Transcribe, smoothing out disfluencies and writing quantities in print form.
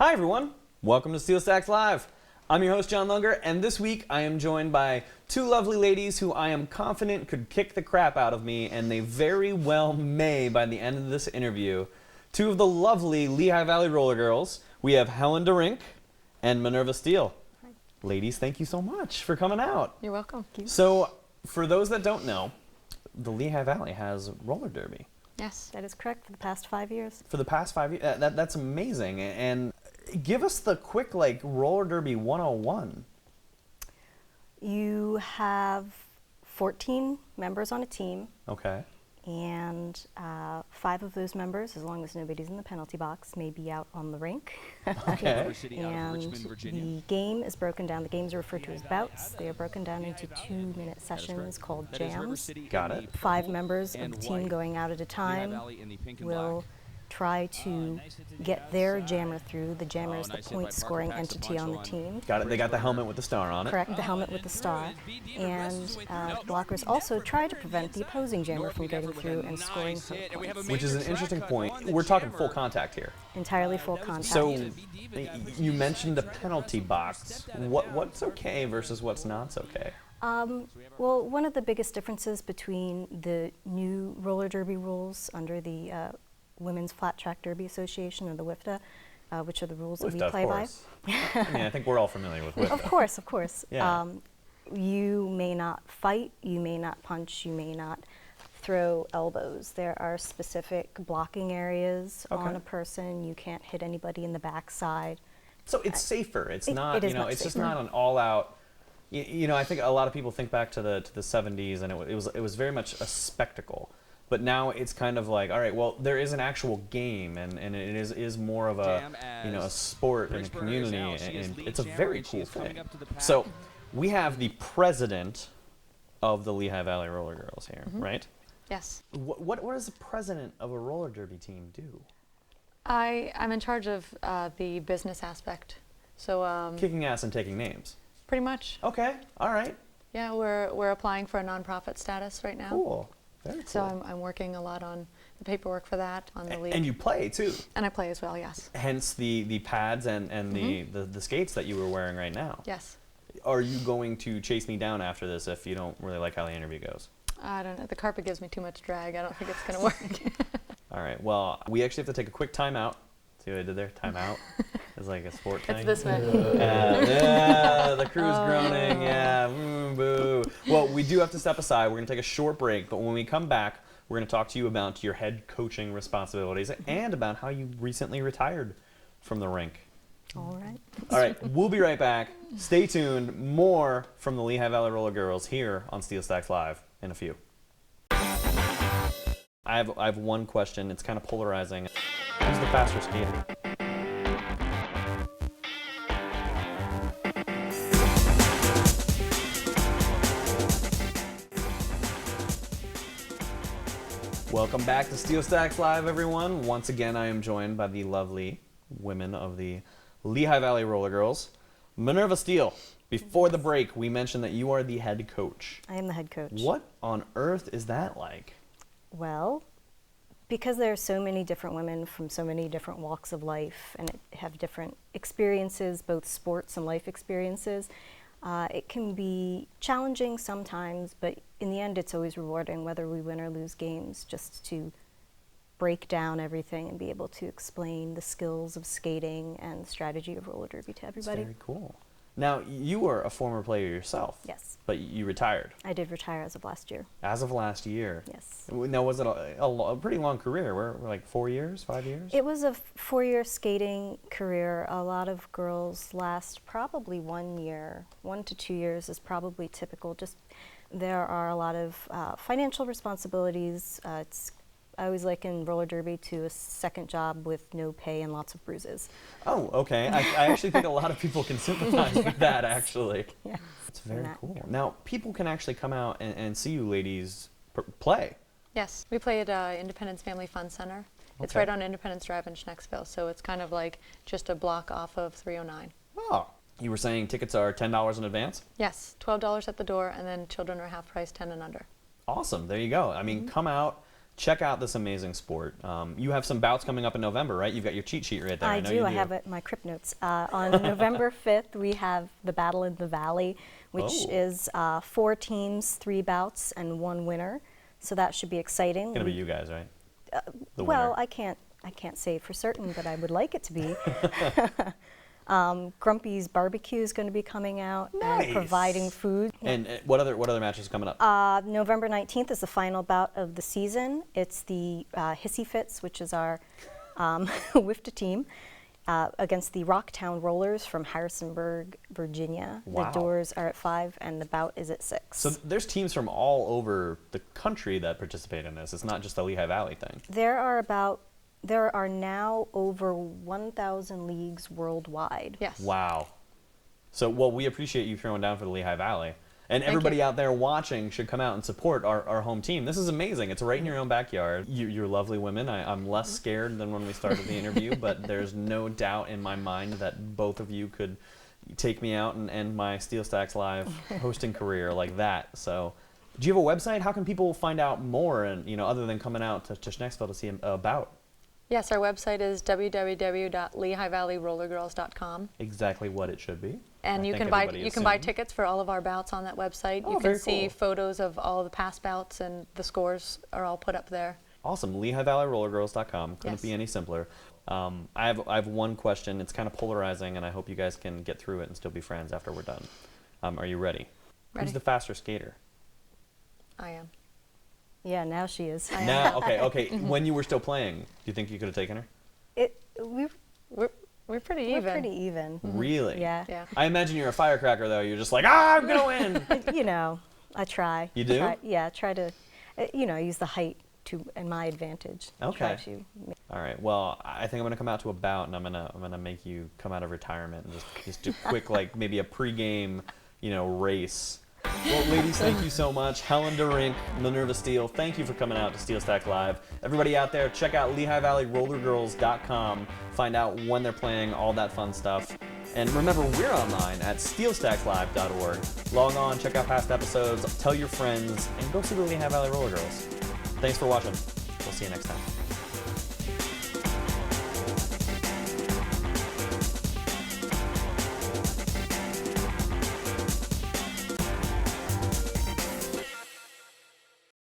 Hi everyone, welcome to SteelStacks Live. I'm your host John Lunger, and this week I am joined by two lovely ladies who I am confident could kick the crap out of me, and they very well may by the end of this interview. Two of the lovely Lehigh Valley Rollergirls. We have Helen DeRink and Minerva Steele. Hi. Ladies, thank you so much for coming out. You're welcome. Thank you. So, for those that don't know, the Lehigh Valley has roller derby. Yes, that is correct, for the past 5 years. For the past 5 years, that's amazing. And give us the quick, roller derby 101. You have 14 members on a team, Okay. and 5 of those members, as long as nobody's in the penalty box, may be out on the rink. Okay. And the game is broken down. The games are referred to as bouts. They are broken down into 2-minute sessions called jams. Got it. 5 members of the team going out at a time will try to get their jammer through. The jammer is the point-scoring entity on the team. Got it. They got the helmet with the star on it. Correct, the helmet with the star. And blockers also try to prevent the opposing jammer from getting through and scoring her points. Which is an interesting point. We're talking full contact here. Entirely full contact. So, you mentioned the penalty box. What's okay versus what's not okay? Well, one of the biggest differences between the new roller derby rules under the Women's Flat Track Derby Association, or the WIFTA, which are the rules that we play by. I mean, I think we're all familiar with WIFTA. Of course, of course. Yeah. You may not fight, you may not punch, you may not throw elbows. There are specific blocking areas on a person. You can't hit anybody in the backside. So it's safer. It's not, it is it's just safer. not an all-out. I think a lot of people think back to the 70s, and it was very much a spectacle. But now it's kind of like, all right, well, there is an actual game, and it is more of a a sport and a community, and it's a very cool thing. So we have the president of the Lehigh Valley Rollergirls here, right? Yes. What does the president of a roller derby team do? I'm in charge of the business aspect. So Kicking ass and taking names. pretty much. Okay, all right. Yeah, we're applying for a nonprofit status right now. Cool. Very cool. So I'm working a lot on the paperwork for that, on the league. And you play too. And I play as well, yes. Hence the pads and the skates that you were wearing right now. Yes. Are you going to chase me down after this if you don't really like how the interview goes? I don't know. The carpet gives me too much drag. I don't think it's going to work. All right. Well, we actually have to take a quick timeout. See what I did there? Timeout. It's like a sport thing. It's this way. Yeah, the crew's groaning. Yeah, boo. Well, we do have to step aside. We're going to take a short break, but when we come back, we're going to talk to you about your head coaching responsibilities and about how you recently retired from the rink. All right. All right, we'll be right back. Stay tuned. More from the Lehigh Valley Rollergirls here on SteelStacks Live in a few. I have one question. It's kind of polarizing. Who's the faster skater? Welcome back to SteelStacks Live, everyone. Once again, I am joined by the lovely women of the Lehigh Valley Rollergirls. Minerva Steele, before the break, we mentioned that you are the head coach. I am the head coach. What on earth is that like? Well, because there are so many different women from so many different walks of life and have different experiences, both sports and life experiences, it can be challenging sometimes, but in the end it's always rewarding, whether we win or lose games, just to break down everything and be able to explain the skills of skating and the strategy of roller derby to everybody. That's very cool. Now, you were a former player yourself. Yes. But you retired. I did retire as of last year. As of last year. Yes. Now, was it a pretty long career? We're like 4 years, 5 years? It was a 4-year skating career. A lot of girls last probably 1 year. 1 to 2 years is probably typical. Just there are a lot of financial responsibilities. I always liken roller derby to a second job with no pay and lots of bruises. Oh, okay. I actually think a lot of people can sympathize with that, actually. Yeah. It's very cool. Now, people can actually come out and see you ladies play. Yes. We play at Independence Family Fun Center. It's Okay. right on Independence Drive in Schnecksville, so it's kind of like just a block off of 309. Oh. You were saying tickets are $10 in advance? Yes, $12 at the door, and then children are half price, 10 and under. Awesome. There you go. I mean, come out. check out this amazing sport. You have some bouts coming up in November, right? You've got your cheat sheet right there. I know do. you I have it in my Crip Notes. On November 5th, we have the Battle in the Valley, which is 4 teams, 3 bouts, and 1 winner. So that should be exciting. It's gonna be you guys, right? The Well, winner. I can't say for certain, but I would like it to be. Grumpy's Barbecue is going to be coming out and providing food. And what other matches are coming up? November 19th is the final bout of the season. It's the Hissy Fits, which is our WIFTA team, against the Rocktown Rollers from Harrisonburg, Virginia. Wow. The doors are at 5 and the bout is at 6. So there's teams from all over the country that participate in this. It's not just a Lehigh Valley thing. There are now over 1,000 leagues worldwide. Yes. Wow. So, well, we appreciate you throwing down for the Lehigh Valley. And Thank everybody you. out there watching should come out and support our home team. This is amazing. It's right in your own backyard. You're lovely women. I'm less scared than when we started the interview, but there's no doubt in my mind that both of you could take me out and end my SteelStacks Live hosting career like that. So, do you have a website? How can people find out more, and other than coming out to Schnecksville to see about? Yes, our website is www.lehighvalleyrollergirls.com. Exactly what it should be. And I you think can buy everybody assumed. tickets for all of our bouts on that website. Oh, you very can see cool. photos of all the past bouts, and the scores are all put up there. Awesome. LehighValleyRollergirls.com. Couldn't Yes. be any simpler. I have one question. It's kind of polarizing, and I hope you guys can get through it and still be friends after we're done. Are you ready? Ready. Who's the faster skater? I am. Yeah, now she is. Now, okay. When you were still playing, do you think you could have taken her? We're We're pretty even. pretty even. Really? Yeah. Yeah. I imagine you're a firecracker, though. You're just like, I'm going to win. I try. You do? Try to, use the height in my advantage. Okay. Try to. All right. Well, I think I'm gonna come out to a bout, and I'm gonna make you come out of retirement and just do quick, like maybe a pregame, race. Well, ladies, thank you so much. Helen DeRink, Minerva Steele, thank you for coming out to SteelStack Live. Everybody out there, check out LehighValleyRollergirls.com. Find out when they're playing, all that fun stuff. And remember, we're online at SteelStacksLive.org. Log on, check out past episodes, tell your friends, and go see the Lehigh Valley Roller Girls. Thanks for watching. We'll see you next time.